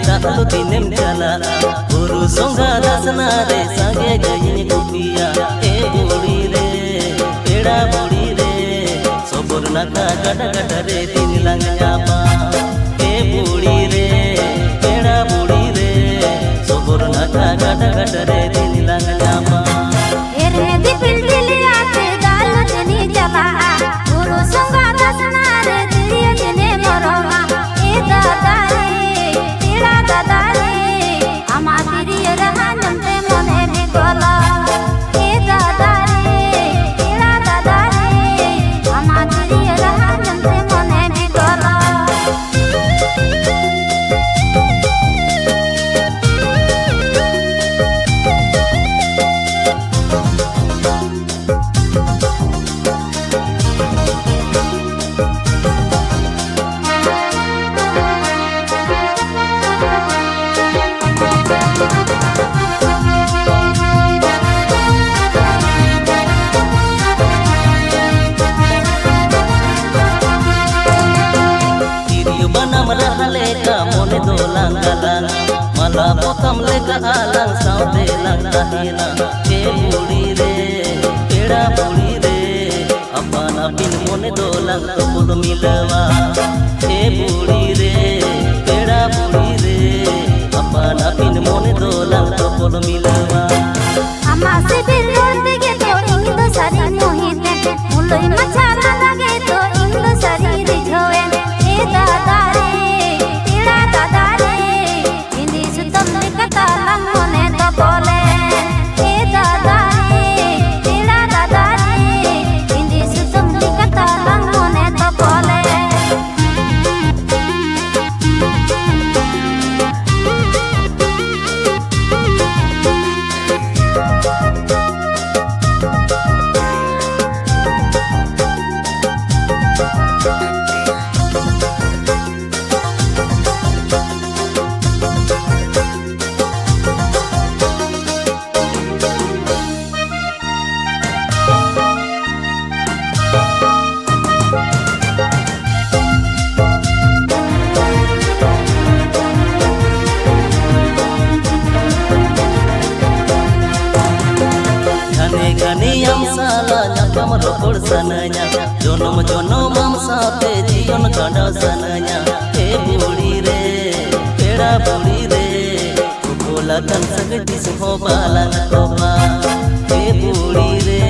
दाखलो दिनेम चला गुरु संगा दासना रे संगे गई गुपिया ए बुड़ी रे पेड़ा बुड़ी रे सोबर नाका गट गट रे दिन लंग जापा ए बुड़ी रे पेड़ा बुड़ी रे सोबर नाका गट गट रे दिन लंग जापा एरे दिल दिल आते दाल जनी चला गुरु संगा दासना रे दिल जने मरोवा ए दादा रे तेरा दादा रे आमा तेरी रहा नंते मने भी गोला ए दादा रे तेरा दादा रे आमा तेरी रहा नंते मने भी गोला मोने दो लंगलान मला पोतम लेका आlang साउते lang tahina ए बुड़ी रे पेड़ा बुड़ी रे अपन पिन मोने दो lang तो पुद मिलवा ए बुड़ी रे पेड़ा बुड़ी रे अपन पिन मोने दो lang तो पुद मिलवा अम्मा से दिल रोते के तो इंग तो सारी मोहिते मुलोई मचा लगे तो इंग तो सारी रिझोए ए दादा रे तेरा दादा रे इंदी सुतम निकता लंग मोने तो बोले ए दादा रे तेरा दादा रे इंदी सुतम निकता लंग मोने तो बोले Ganiyam sala nyakam rokor sananya jonom jonom am saate jiyon kada sananya e budi re peda budi re bola kan sagti so balang toba e budi re